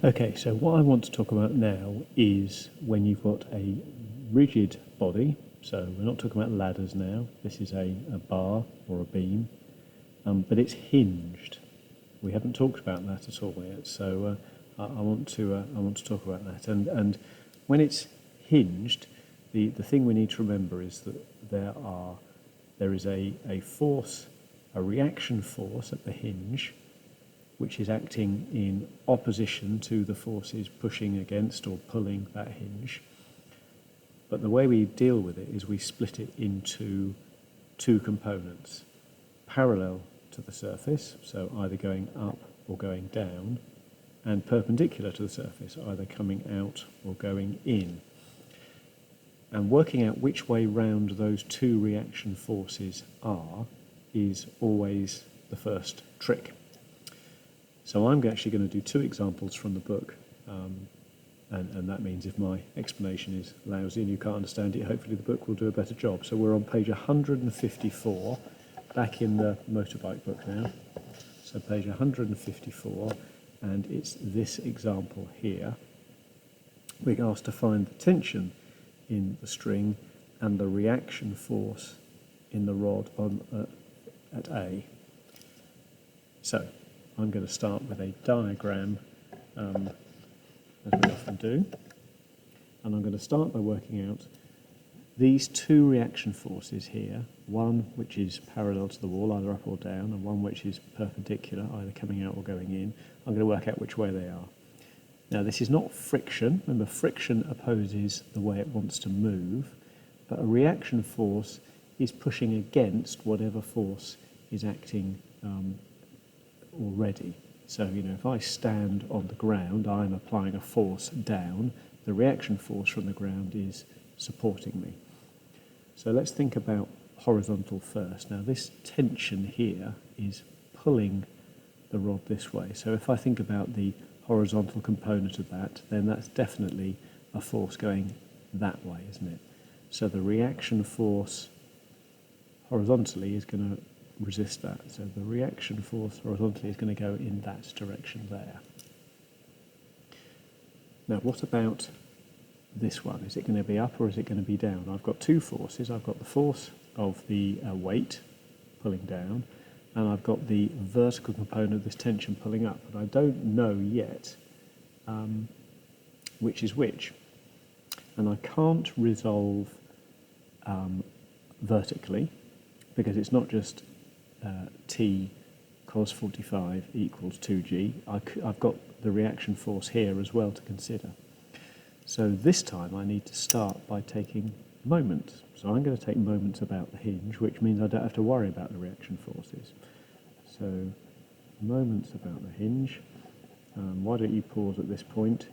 Okay, so what I want to talk about now is when you've got a rigid body. So we're not talking about ladders now. This is a bar or a beam, but it's hinged. We haven't talked about that at all yet. So I want to talk about that. And when it's hinged, the thing we need to remember is that there is a force, a reaction force at the hinge, which is acting in opposition to the forces pushing against or pulling that hinge. But the way we deal with it is we split it into two components, parallel to the surface, so either going up or going down, and perpendicular to the surface, either coming out or going in. And working out which way round those two reaction forces are is always the first trick. So I'm actually going to do two examples from the book, and that means if my explanation is lousy and you can't understand it, hopefully the book will do a better job. So we're on page 154, back in the motorbike book now. So page 154, and it's this example here. We're asked to find the tension in the string and the reaction force in the rod at A. So I'm going to start with a diagram, as we often do, and I'm going to start by working out these two reaction forces here, one which is parallel to the wall, either up or down, and one which is perpendicular, either coming out or going in. I'm going to work out which way they are. Now this is not friction. Remember, friction opposes the way it wants to move, but a reaction force is pushing against whatever force is acting already. So, if I stand on the ground, I'm applying a force down. The reaction force from the ground is supporting me. So let's think about horizontal first. Now this tension here is pulling the rod this way. So if I think about the horizontal component of that, then that's definitely a force going that way, isn't it? So the reaction force horizontally is going to resist that. So the reaction force horizontally is going to go in that direction there. Now what about this one? Is it going to be up or is it going to be down? I've got two forces. I've got the force of the weight pulling down, and I've got the vertical component of this tension pulling up. But I don't know yet which is which. And I can't resolve vertically, because it's not just T cos 45 equals 2G. I've got the reaction force here as well to consider. So this time I need to start by taking moments. So I'm going to take moments about the hinge, which means I don't have to worry about the reaction forces. So moments about the hinge. Why don't you pause at this point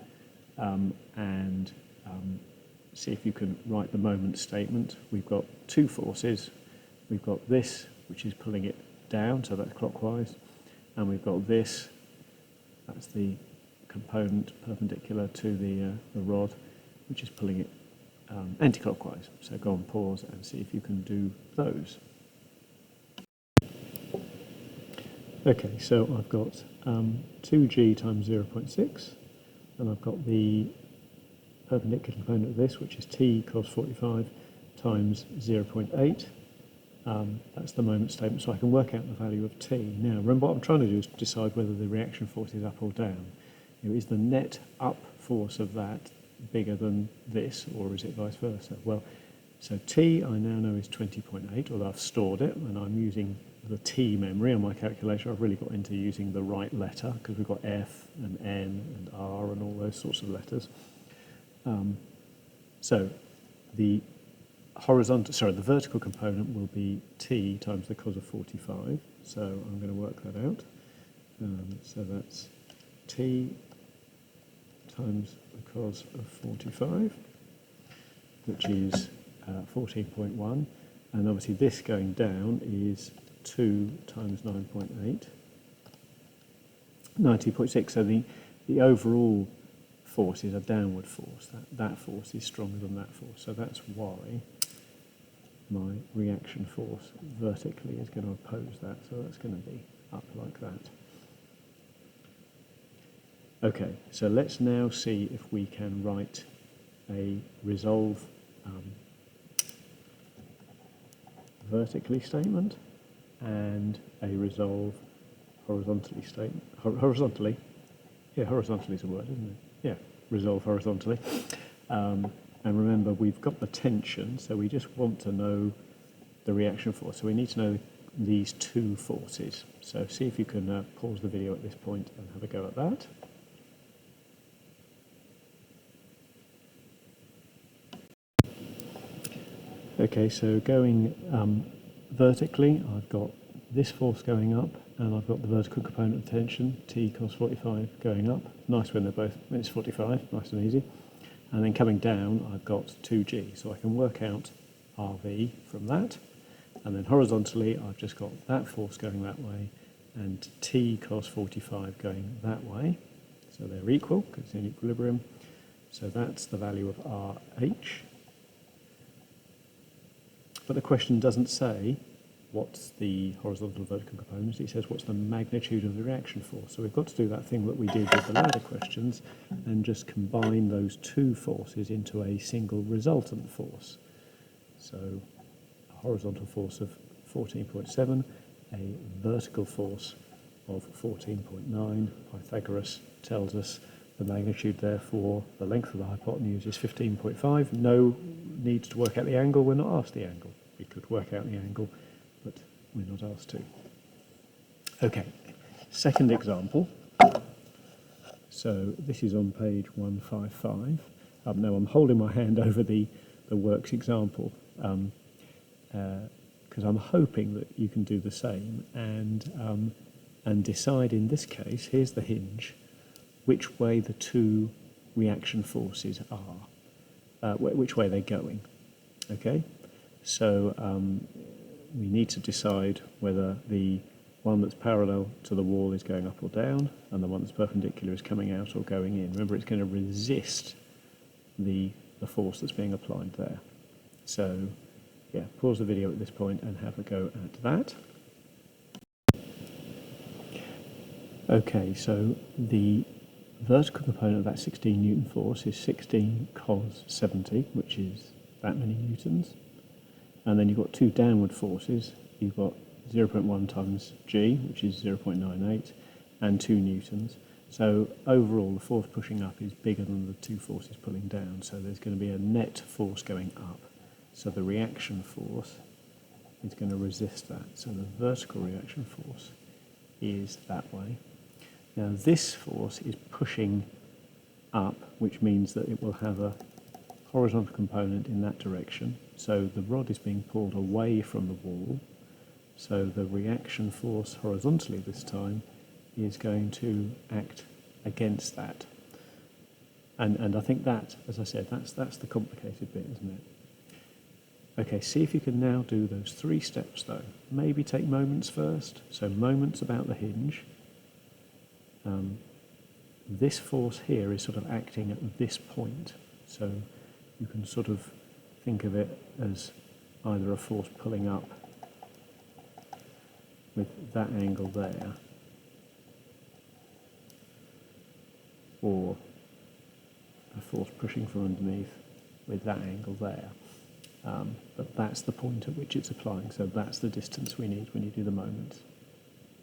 and see if you can write the moment statement. We've got two forces. We've got this, which is pulling it down, so that's clockwise, and we've got this, that's the component perpendicular to the rod, which is pulling it anti-clockwise. So go on, pause and see if you can do those. Okay, so I've got 2G times 0.6, and I've got the perpendicular component of this, which is T cos 45 times 0.8. That's the moment statement, so I can work out the value of T. Now, remember what I'm trying to do is decide whether the reaction force is up or down. Is the net up force of that bigger than this, or is it vice versa? Well, so T I now know is 20.8, although I've stored it, and I'm using the T memory on my calculator. I've really got into using the right letter, because we've got F and N and R and all those sorts of letters. So the vertical component will be T times the cos of 45. So I'm going to work that out. So that's T times the cos of 45, which is 14.1. And obviously this going down is 2 times 9.8, 90.6. So the overall force is a downward force. That force is stronger than that force. So that's why my reaction force vertically is going to oppose that. So that's going to be up like that. Okay, so let's now see if we can write a resolve vertically statement and a resolve horizontally statement. Horizontally? Yeah, horizontally is a word, isn't it? Yeah, resolve horizontally. And remember, we've got the tension, so we just want to know the reaction force. So we need to know these two forces. So see if you can pause the video at this point and have a go at that. Okay, so going vertically, I've got this force going up, and I've got the vertical component of tension, T cos 45, going up. Nice when they're both, it's 45, nice and easy. And then coming down, I've got 2G, so I can work out RV from that. And then horizontally, I've just got that force going that way, and T cos 45 going that way. So they're equal, because it's in equilibrium. So that's the value of RH. But the question doesn't say what's the horizontal and vertical components, it says what's the magnitude of the reaction force. So we've got to do that thing that we did with the ladder questions and just combine those two forces into a single resultant force. So a horizontal force of 14.7, a vertical force of 14.9. Pythagoras tells us the magnitude, therefore, the length of the hypotenuse is 15.5. No need to work out the angle. We're not asked the angle. We could work out the angle, but we're not asked to. Okay, second example. So this is on page 155. Now I'm holding my hand over the works example because I'm hoping that you can do the same and decide in this case, here's the hinge, which way the two reaction forces are, which way they're going. Okay, so we need to decide whether the one that's parallel to the wall is going up or down, and the one that's perpendicular is coming out or going in. Remember, it's going to resist the force that's being applied there. So, yeah, pause the video at this point and have a go at that. Okay, so the vertical component of that 16 Newton force is 16 cos 70, which is that many newtons. And then you've got two downward forces. You've got 0.1 times g, which is 0.98, and 2 newtons. So overall, the force pushing up is bigger than the two forces pulling down. So there's going to be a net force going up. So the reaction force is going to resist that. So the vertical reaction force is that way. Now this force is pushing up, which means that it will have a horizontal component in that direction. So the rod is being pulled away from the wall. So the reaction force horizontally this time is going to act against that. And I think that, as I said, that's the complicated bit, isn't it? Okay, see if you can now do those 3 steps though. Maybe take moments first. So moments about the hinge. This force here is sort of acting at this point. So you can sort of think of it as either a force pulling up with that angle there, or a force pushing from underneath with that angle there. But that's the point at which it's applying, so that's the distance we need when you do the moments.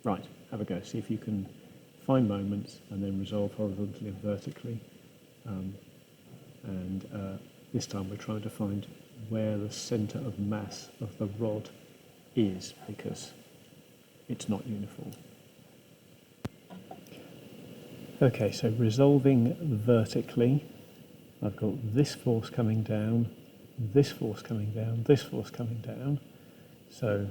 Right, have a go. See if you can find moments and then resolve horizontally and vertically. This time we're trying to find where the centre of mass of the rod is, because it's not uniform. Okay, so resolving vertically, I've got this force coming down, this force coming down, this force coming down, so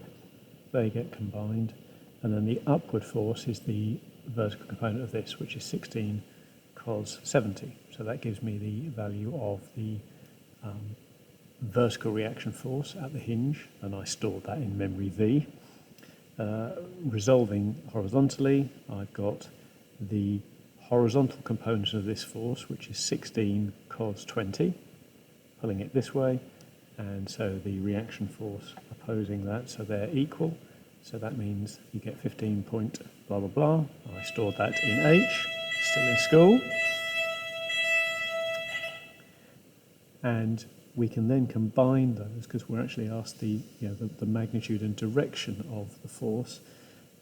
they get combined, and then the upward force is the vertical component of this, which is 16 cos 70, so that gives me the value of the vertical reaction force at the hinge, and I stored that in memory V. Resolving horizontally, I've got the horizontal component of this force, which is 16 cos 20, pulling it this way, and so the reaction force opposing that, so they're equal, so that means you get 15 point blah blah blah. I stored that in H. still in school. And we can then combine those because we're actually asked the magnitude and direction of the force.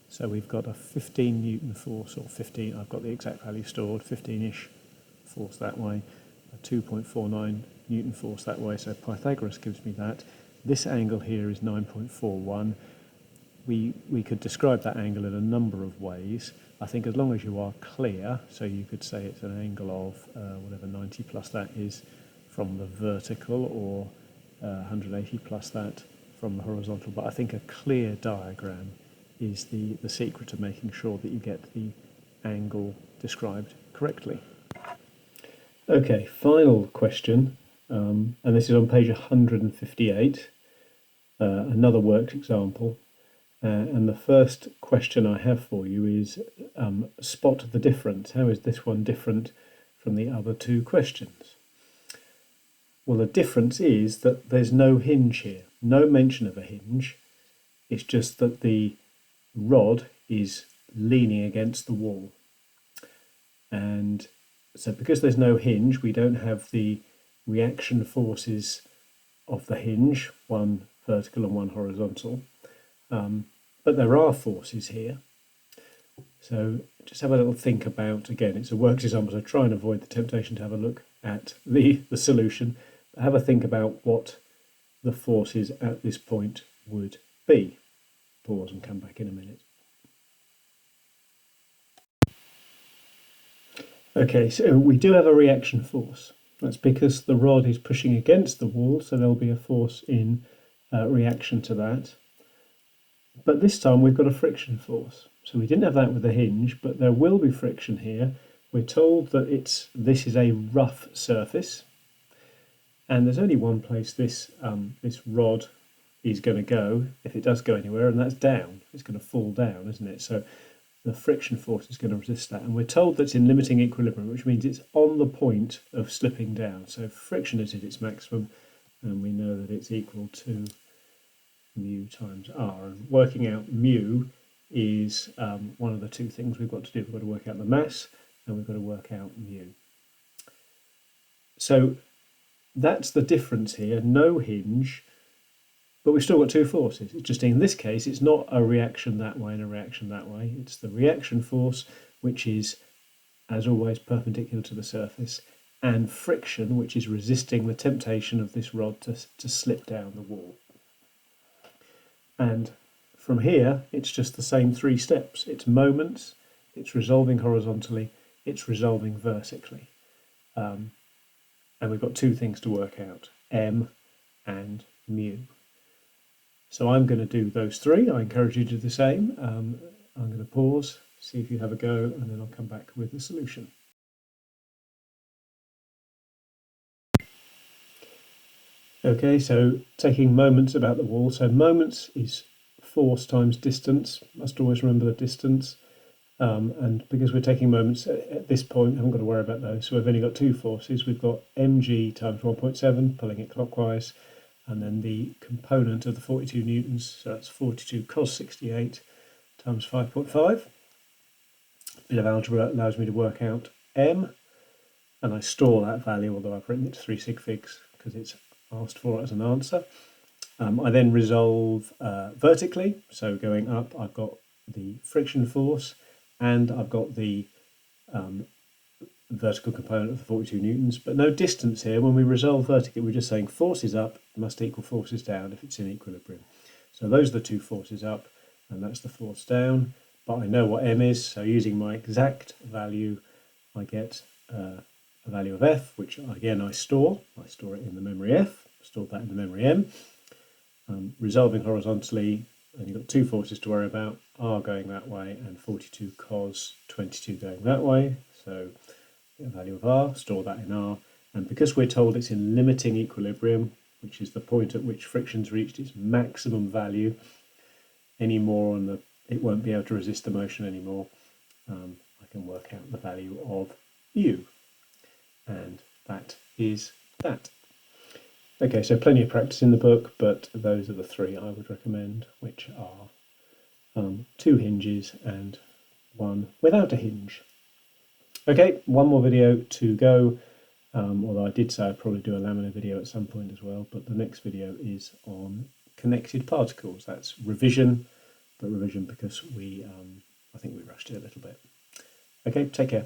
So we've got a 15 Newton force, or 15, I've got the exact value stored, 15-ish force that way, a 2.49 Newton force that way, so Pythagoras gives me that. This angle here is 9.41. We could describe that angle in a number of ways. I think as long as you are clear, so you could say it's an angle of whatever 90 plus that is from the vertical, or 180 plus that from the horizontal, but I think a clear diagram is the secret to making sure that you get the angle described correctly. Okay, final question, and this is on page 158, another worked example. And the first question I have for you is spot the difference. How is this one different from the other two questions? Well, the difference is that there's no hinge here, no mention of a hinge. It's just that the rod is leaning against the wall. And so because there's no hinge, we don't have the reaction forces of the hinge, one vertical and one horizontal. But there are forces here. So just have a little think about, again, it's a works example, so try and avoid the temptation to have a look at the solution. But have a think about what the forces at this point would be. Pause and come back in a minute. Okay, so we do have a reaction force. That's because the rod is pushing against the wall, so there'll be a force in reaction to that. But this time we've got a friction force. So we didn't have that with the hinge, but there will be friction here. We're told that this is a rough surface, and there's only one place this rod is going to go, if it does go anywhere, and that's down. It's going to fall down, isn't it? So the friction force is going to resist that. And we're told that it's in limiting equilibrium, which means it's on the point of slipping down. So friction is at its maximum, and we know that it's equal to mu times r. And working out mu is one of the two things we've got to do. We've got to work out the mass, and we've got to work out mu. So that's the difference here. No hinge, but we've still got two forces. It's just in this case, it's not a reaction that way and a reaction that way. It's the reaction force, which is, as always, perpendicular to the surface, and friction, which is resisting the temptation of this rod to slip down the wall. And from here, it's just the same three steps. It's moments, it's resolving horizontally, it's resolving vertically. And we've got two things to work out, m and mu. So I'm going to do those three. I encourage you to do the same. I'm going to pause, see if you have a go, and then I'll come back with the solution. Okay, so taking moments about the wall. So moments is force times distance. Must always remember the distance. And because we're taking moments at this point, I haven't got to worry about those. So we've only got two forces. We've got mg times 1.7, pulling it clockwise, and then the component of the 42 newtons, so that's 42 cos 68 times 5.5. Bit of algebra allows me to work out m, and I store that value, although I've written it to 3 sig figs because it's asked for it as an answer. I then resolve vertically, so going up I've got the friction force, and I've got the vertical component of the 42 newtons, but no distance here. When we resolve vertically, we're just saying forces up must equal forces down if it's in equilibrium. So those are the two forces up, and that's the force down. But I know what m is, so using my exact value, I get a value of f, which again I store. I store it in the memory f, stored that in the memory m. Resolving horizontally, and you've got two forces to worry about, r going that way and 42 cos 22 going that way. So a value of r, store that in r, and because we're told it's in limiting equilibrium, which is the point at which friction's reached its maximum value, any more on the, it won't be able to resist the motion anymore. I can work out the value of u, and that is that. Okay, so plenty of practice in the book, but those are the three I would recommend, which are two hinges and one without a hinge. Okay, one more video to go, although I did say I'd probably do a laminar video at some point as well, but the next video is on connected particles. That's revision, but revision because I think we rushed it a little bit. Okay, take care.